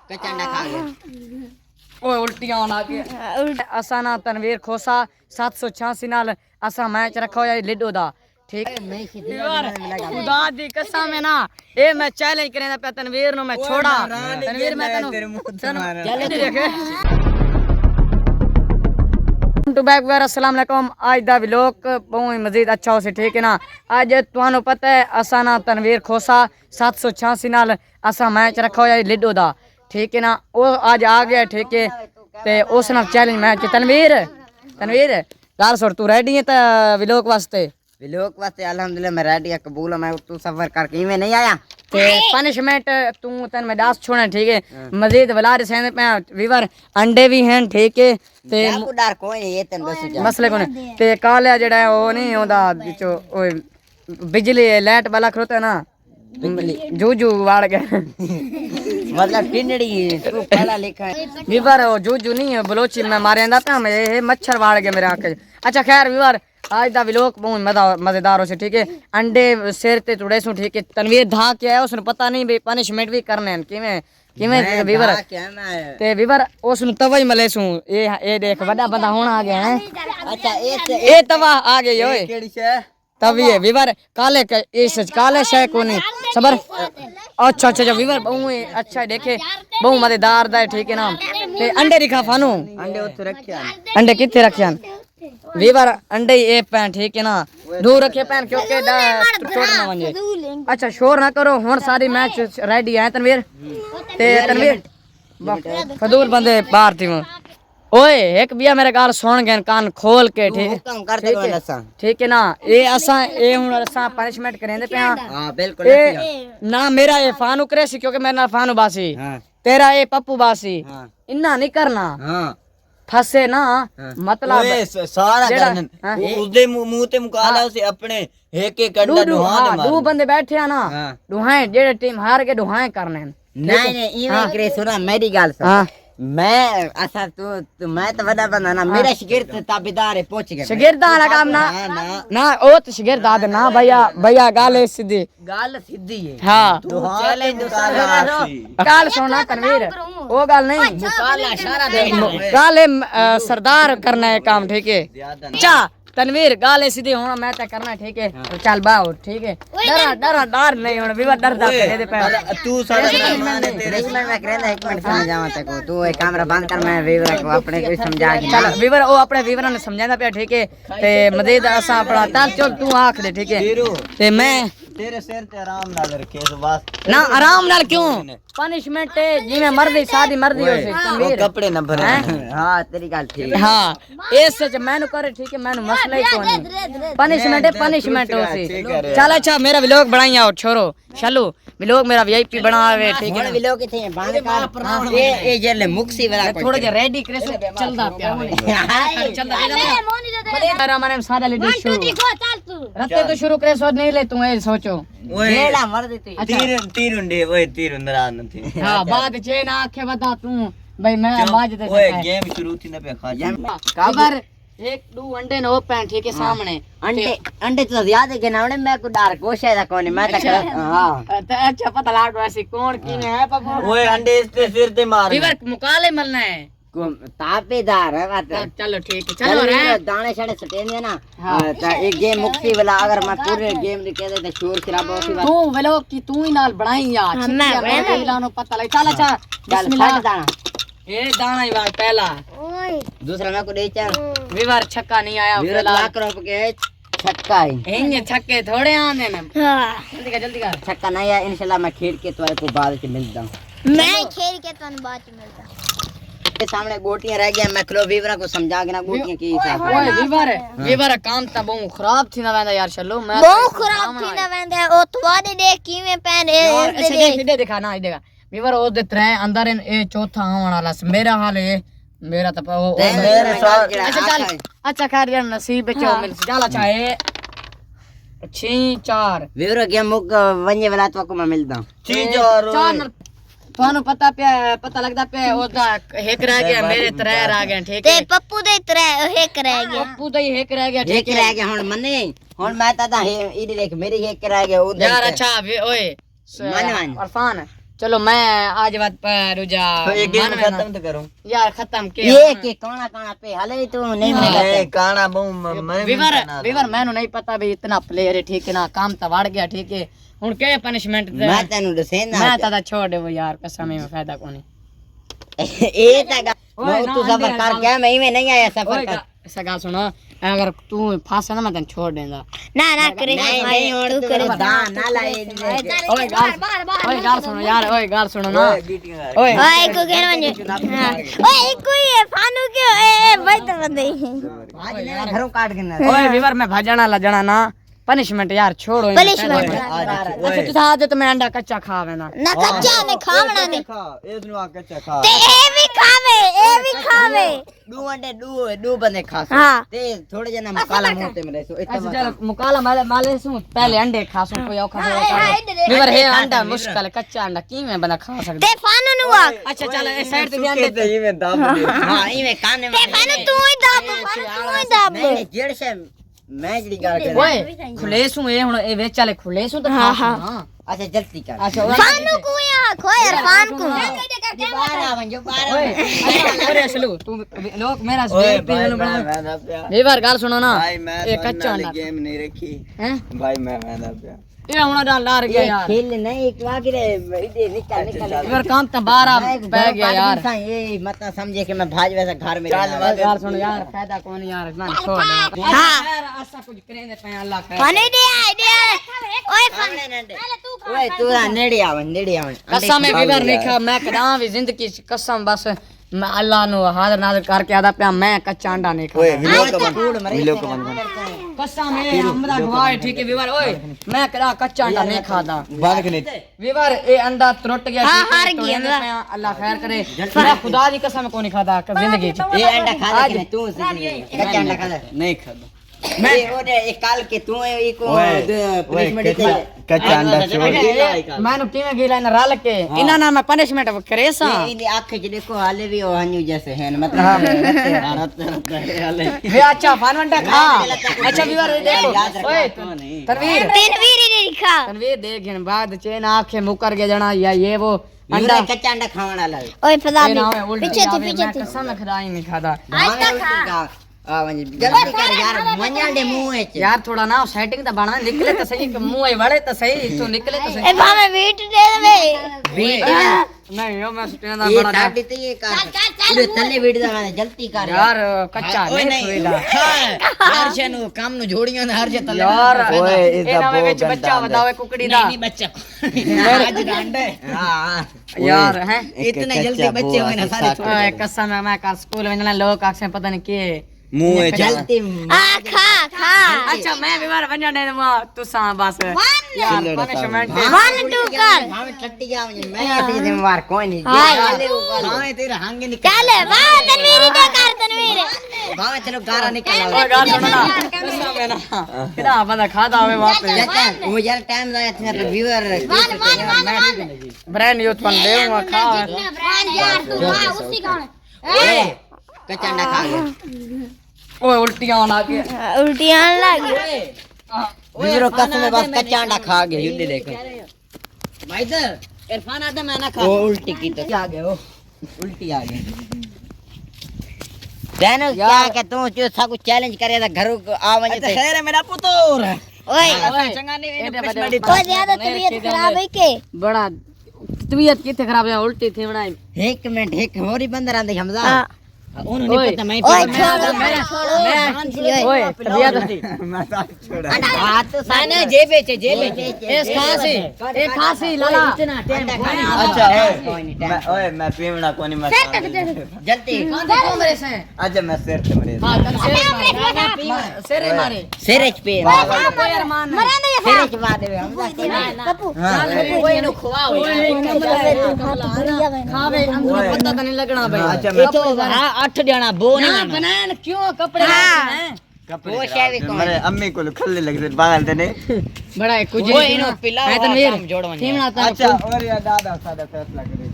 कचंडा खा गया ओए उल्टियां आना के असा ना तनवीर खोसा 786 नाल असा मैच रखा होया लिडो दा ठीक खुदा दी कसम है ना ए मैं चैलेंज करेंदा पे तनवीर नु मैं छोड़ा तनवीर मैं तनु चल देखे टू बैक वेर अस्सलाम वालेकुम आज दा व्लॉग बहुत मजीद अच्छा हो से ठीक है ना आज तुहानू पता है असा ना तनवीर खोसा 786 नाल असा मैच रखा होया लिडो दा ठीक है ना वो आज आ गया ठीक है ते उस नाल चैलेंज मैच तनवीर यार सर तू रेडी है व्लॉग वास्ते व्लॉग वास्ते अल्हम्दुलिल्लाह मैं रेडी है कबूल मैं तू सफर करके मैं नहीं आया ते पनिशमेंट तू तन में दास छोड़ना ठीक है मजीद वलार सेंदे पे वीवर अंडे भी हैं ठीक है ते डर कोई ये तन बस मसले कोने ते काला जेड़ा है वो नहीं होंदा विचो ओए बिजली लाइट वाला खरोता है ना जूजू वाड़ गए मतलब टिंडड़ी तू पढ़ा लिखा है वीवर वो जूजू नहीं है बलोची मैं मारे अंदा पे मैं मच्छर वाड़ गए मेरे आंख अच्छा खैर वीवर आज दा व्लॉग बहुत मजेदार हो से ठीक है अंडे सिर ते तुड़े सु ठीक है तनवीर धा के आया उसने पता नहीं भाई पनिशमेंट भी करने हैं किवें वीवर ते वीवर उसनु तवा ही मले सु ये देख बड़ा बंदा होना आ गया है अच्छा ए तवा आ गई ओए केड़ी छे तभी है वीवर काले इस काले शय को नहीं सबर अच्छा अच्छा वीवर बहुत अच्छा देखे बहुत मजेदार दा ठीक है ना ते अंडे दिखा फानू अंडे उत रखे अंडे किथे रखे वीवर अंडे ये पैन ठीक है ना दूर रखे पैन क्योंकि छोड़ ना वने अच्छा शोर ना करो हुन सारी मैच रेडी है तनवीर ते तनवीर फदूल बंदे बाहर थी ओए एक बिया मेरे गाल सुन गए कान खोल के ठीक है ना ये असा ए हुन असा पनिशमेंट करेंदे पे हां बिल्कुल ना मेरा ये फानू करे सी क्योंकि मेरे नाल फानू बासी तेरा ये पप्पू बासी इन्ना नहीं करना हां फसे ना मतलब सारा करन उसदे मुंह ते मुकाला उसे अपने एक एक अंडा दुहां दे मार दो बंदे बैठे हैं ना दुहाए जेड़े टीम हार के दुहाए करने नहीं इवे करे सुना मेरी गल सुन मैं असा तू मैं तो बड़ा बंदा ना मेरा शागिर्द ताबेदार है पहुंच गया शागिर्द वाला काम ना ओ तो शागिर्द आद ना भैया गाल सीधी है हां तू चैलेंज गाल सुना तनवीर वो गाल नहीं मुकाला इशारा दे गाल सरदार करना है काम ठीक है अच्छा तनवीर गाल सीधी होना मैं तो करना ठीक है चल बाओ ठीक है डर नहीं होना विवाद डरदा करे दे पे तू सारा तेरे में करेंदा एक मिनट समझावा तक तू एक कैमरा बंद कर मैं विवर को अपने को समझा चल विवर ओ अपने विवर ने समझांदा पे ठीक है ते मजीद असा अपना चल तू आख दे ठीक है ते मैं तेरे सिर ते आराम नाल रखे तो बस ना आराम नाल क्यों पनिशमेंट है जिमे मर्दी शादी मर्दी हो से तनवीर कपड़े न भरे हां तेरी गल ठीक है हां इस सच मैनू करे ठीक है मैनू मसला ही कोनी पनिशमेंट हो सी चल अच्छा मेरा व्लॉग बनाई आओ छोरो चलो व्लॉग मेरा वीआईपी बनावे ठीक है व्लॉग किथे बंद कर ये जेले मुक्सी वाला थोड़ा जे रेडी करे सो चलदा पिया चलदा मेरा माने सारा ले शुरू रत्ते तो शुरू करे सो नहीं ले तू ए सोचो ओएला मर दे तू तीर उंडे ओए तीर उंदरा नथी हां बाद जे ना आखे बता तू भाई मैं बाज दे ओए गेम शुरू थी ना पे खा काबर एक दो अंडे नो पैन ठीक है सामने अंडे तो ज्यादा के ना मैं को डर कोशे दा कोनी मैं तक हां अच्छा पता लाग वैसे कौन किने है पापा ओए अंडे इसके सिर ते मार वीवर मुकाले मलना है ताबेदार है बात चलो ठीक है चलो रे दाने छड़े सटेंदे ना तो एक गेम मुक्ति वाला अगर मैं पूरे गेम ने कह दे तो शोर शराबा होसी बात तू व्लॉग की तू ही नाल बनाई यार मैं लानो पता लग चल अच्छा बिस्मिल्लाह दाना ये दाना ही बात पहला ओए दूसरा मैं को दे चल वीवर छक्का नहीं आया वीवर लाख रुपए के छक्का है ये छक्के थोड़े आने ना हां जल्दी कर छक्का नहीं है इंशाल्लाह मैं खेल के तो को बाद में मिलता हूं मैं खेल के तो बाद में मिलता के सामने गोटियां रह गया मैं क्लो वीवर को समझा के ना गोटियां की हिसाब ओए वीवर काम ता बहुत खराब थी ना वेंदा यार चलो मैं बहुत खराब थी ना वेंदा ओ तुम्हारे देख किवें पहने दे दिखा ना देगा वीवर ओ दे त्रै अंदर ए चौथा आवन वाला मेरा हाल है मेरा तो अच्छा चल अच्छा खैर यार नसीब पे चो मिल चल अच्छा है 6-4 वीवर गेम मुक वन्ने वाला तो को मैं मिलदा 6-4 थानू पता लगदा पे ओदा हेक रह गया मेरे त्रै रह गए ठीक है ते पप्पू दे त्रै हेक रह गया पप्पू दे हेक रह गया ठीक रह गया हुन मने हुन मैं ता इडी देख मेरी हेक रह गया उधर यार अच्छा ओए मन अरफान चलो मैं आज बात पर रुजा तो ये गेम खत्म तो करूं यार खत्म के ये के काना काना पे हले तू नहीं मिलेगा काना बहु विवर मैंने नहीं पता भी इतना प्लेयर है ठीक है ना काम तो बढ़ गया ठीक है हुन के पनिशमेंट मैं तेनु दसे ना मैं ता छोड़ दे वो यार कसम में फायदा कोनी ए तक तू सफर कर क्या मैं में नहीं आया सफर कर ऐसा गाल सुनो अगर तू फांसा ना मैं तने छोड़ देंदा ना करे नहीं और तू करे दान ना लाए ओए गाल सुनो यार ओए गाल सुनो ना ओए ओए को के मंजे ओए कोई है फानू के ए भाई तो बंदे आज घरों काट के ना ओए विवर मैं भाजना लजना ना पनिशमेंट यार छोड़ो पनिशमेंट अच्छा तू आज तो मैं अंडा कच्चा खावे ना ना कच्चा ने खावना ने ए नु आ कच्चा खा ते ए भी खावे दो अंडे दो बंदे खा हां ते थोड़े जना मुकाला मोते में रहसो अच्छा चल मुकाला माले सु पहले अंडे खासो कोई औखा विवर है अंडा मुश्किल कच्चा अंडा की में बना खा सकदे ते फानू नु आ अच्छा चल ए साइड पे ध्यान दे ये में दाब दे हां ई में काने में ते फानू तू ही दाब नहीं जेड़ से मैं जड़ी गाल कर ओए खुलेसू ए हुन ए वेच चले खुलेसू तो हां अच्छा जल्दी कर अच्छा फानू को या खोयर फान को बारा बन जो बारा ओए अरे असलू तू लोग मेरा देख पे बना विवर गाल सुनो ना ए कच्चा अंडा गेम नहीं रखी हैं भाई मैं ना पे ये हुन डाल लार गया यार खेल नहीं एक वागिरे इधर निकल विवर काम तो 12 पै गया यार ये मत समझे कि मैं भाज वैसा घर में गाल सुनो यार फायदा कोनी यार ना छोड़ हां यार ऐसा कुछ करेंगे पे अल्लाह खैर फाने दे ओए फाने ओए तू नेड़ी आवन कसम में विवर नहीं खा मैं कदा भी जिंदगी कसम बस मैं अल्लाह नु हाजिर नाज़िर करके आदा पे मैं कच्चा अंडा नहीं खाता विलो को बंद कसम है हमरा गवाह ठीक है विवर ओए मैं कदा कच्चा अंडा नहीं खाता बंद के विवर ए अंडा टूट गया हां ठीक है, हार तो गया रहने पे अल्लाह खैर करे मैं खुदा की कसम को नहीं खाता जिंदगी ये अंडा खा ले तू कच्चा अंडा खा नहीं खाता मैं ओने एक काल के तू एक पनिशमेंट दे कच्चा अंडा छोड़ मैंने किਵੇਂ गिला ना राल के इना ना मैं पनिशमेंट करे सा ये आंखें जो देखो हाले भी वो हन्यू जैसे हैं मतलब हाले वे अच्छा फानवंटा खा अच्छा विवर देखो ओए तनवीर ही खा तनवीर देख इन बाद चेन आंखें मुकर के जना या ये वो अंडा कच्चा अंडा खावना ला ओए फदा पीछे थी कसम खदा ही नहीं खाता आज तक खा जल्दी कर यार मंजांडे मुंह है यार थोड़ा ना सेटिंग तो बना निकले तो सही मुंह है बड़े तो सही तो निकले तो सही ए भावे वीट दे दे वीट नहीं यो मैं सुटेना ये बड़ा दादी तो ये कर पूरे तले वीट दा जल्दी कर यार कच्चा नहीं छुईदा यार छनु काम नु जोड़ियो ने हर जे तले यार ओए इदा विच बच्चा बतावे कुकड़ी दा नहीं बच्चा आज अंडे हां यार हैं इतने जल्दी बच्चे होए ना सारे ओए कसम है मैं कल स्कूल में ना लोग आखे पता नहीं के मुंह है जल्दी आ खा अच्छा मैं बीमार बन जाने तू सा बस यार पनिशमेंट वन टू कर भावे टट्टी जा मैं ऐसे जिम्मेवार कोई नहीं भावे तेरा हांगे निकल चल वाह तनवीर दे कर तनवीर भावे चलो गारा निकल ओए गाल सुनो ना कसम है ना किदा बंदा खाता होवे वापस वो यार टाइम लाया था व्यूअर ब्रांड यूथ बन देऊंगा खा यार तू वाह उसी का ए कच्चा अंडा खा गया ओए उल्टियां आ गई उल्टियां लग व्यूअर कसम बस कच्चा अंडा खा गया युद्ध देखो भाई इधर इरफान आदम मैं ना खा वो उल्टी की तो आ गया वो उल्टी आ गई देनो क्या के तू जो सब कुछ चैलेंज करे था घर आ वने ते खैर है मेरा पुतोर ओए चंगा नहीं कोई ज्यादा तबीयत खराब है के बड़ा तबीयत किथे खराब है उल्टी थी बनाई एक मिनट एक और ही बंदर आंदे हमजा उन्होंने पता मैं ओए ओए तबीयत मैं छोड़ा हाथ तो साने जेबे ए खांसी लाला अच्छा ओए मैं पीवना कोनी मैं जल्दी मेरे से अच्छा मैं सिर पे मरे हां सिर मारे सिर पे यार मान सिर पे मार दे हमजा कपू ओए नु खवाओ खावे अंदर पता तो नहीं लगना भाई अच्छा मैं तो 8 जना बो नहीं बनान क्यों कपड़े हैं वो शेवी को मेरे अम्मी को खल्ले लग रहे बाल देने बड़ा है कुछ वो इनो पिला है तनवीर थीमना था अच्छा और या दादा सादा फैसला करे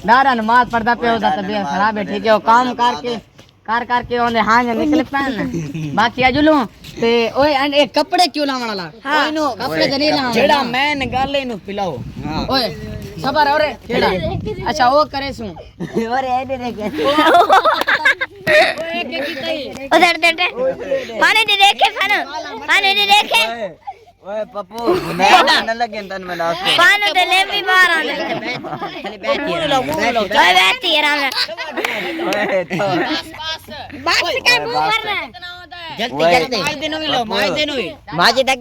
दादा नमाज पढ़दा पे होता तबीयत खराब है ठीक है वो काम करके ओने हां निकल पैन बाकी अजुलू ते ओए एंड एक कपड़े क्यों लावण वाला हाँ। नो कपड़े तो नहीं लावण जेड़ा मैन गाले नु पिलाओ हां ओए सबर और केड़ा अच्छा वो करे सु और ए दे देख ओए के कीतई उधर दे पानी दे देखे पानी दे देखे ओए पप्पू मैं न लगे तन में लास्ट पानी दे ले भी बाहर आ खाली बैठी है ओए बैठी है राम ओए तो बस का मुंह भरना जल्दी जल्दी मजे तक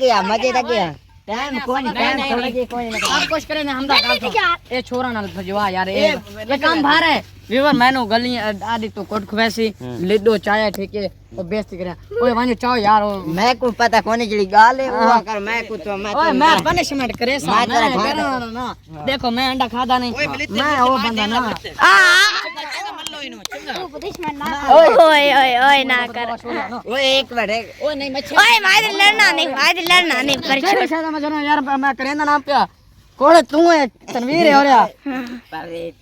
गया टाइम कोई नहीं आप कुछ करे ना हमदा काम ए छोरा ना भजवा यार ये काम भार है वीवर मैनो गली आदि तो कोट खुवैसी लिडो चाय ठेके और बेइज्जती करे ओए वांजो चाओ यार मैं को पता कोनी जड़ी गाल है वो कर मैं को तो ओए मैं पनिशमेंट करे सा मैं करना ना देखो मैं अंडा खाता नहीं मैं वो बंदा ना ओए ओए ना कर ओए एक मिनट ओए नहीं मैं ओए मारे लड़ना नहीं पर छोड़ शायद मैं जनो यार मैं करेंदा नाम पे कौन तू है तनवीर है और यार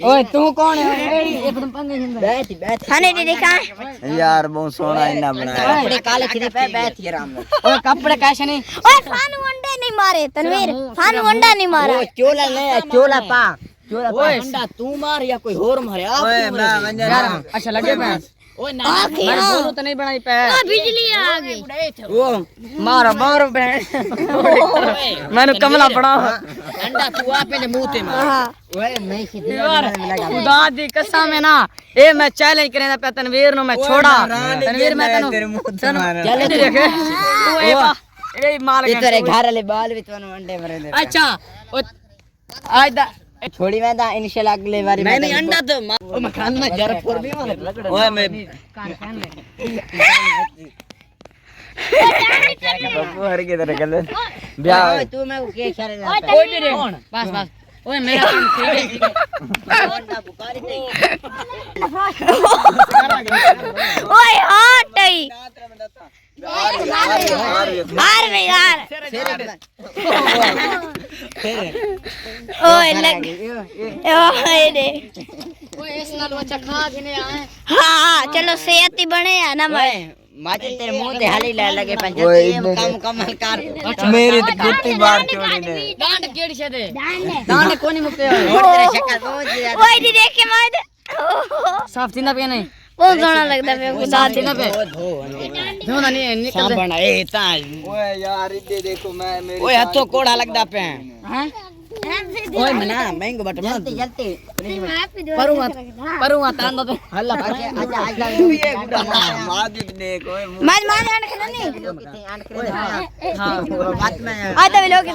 ओए तू कौन है एकदम पंगे बैठ खाने दे देखा यार बहुत सोना इना बनाया कपड़े काले खिले पे बैठ के आराम ओए कपड़े कैसे नहीं ओए फानू अंडे नहीं मारे तनवीर फानू अंडा नहीं मारा वो चोला ले चोला पा ओए अंडा तू मार या कोई और मारे आप ओए मैं यार अच्छा लगे पे ओए ना मैं बोलूं तो नहीं बनाई पे बिजली आ गई वो मारो बहन मैंने कमला पड़ा अंडा तू आ पहले मुंह ते मार ओए मैं सीधी खुदा दी कसम है ना ए मैं चैलेंज करेंदा पे तनवीर नो मैं छोड़ा तनवीर मैं तनु तेरे मुंह ते मार चल देखे तू ए माल ये तेरे घर वाले बाल भी तो अंडे मरे दे अच्छा आज दा छोड़ी मैं दा इंशाल्लाह अगले बारी नहीं नहीं अंडा तो ओ मकान में जरा फोर भी मार ओए मैं बाबू हर के तरह गल ब्याह तू मैं के इशारे ना ओए दे कौन बस ओए मेरा काम ठीक है अंडा बुखारी नहीं ओए हट आई हार गई यार ओए लग ओए दे ओए इस नाल बच्चा खा के नहीं आए हां चलो सेहत ही बने है ना भाई माचे तेरे मुंह ते हाली ले लगे पंचायत काम कमल कर मेरी तो गुत्ती बार छोड़ी ने डांड केड़ी छे दे डांड कोनी मुक्ते और तेरे शक्ल बहुत ज्यादा ओए दी देख के मार साफ थीना पे नहीं बहुत सोना लगता है मेरे को दांत थीना पे धो ना नहीं निकल दे बना ए ता ओए यार इदे देखो मैं मेरी ओए हथो कोड़ा लगदा पे हैं ओए मना महंगो बट जल्दी परुआ तांदो पे हल्ला करके आजा आजा ये गुडा मार दे देख ओए मार मार आने नहीं हां बात में आधा भी लोग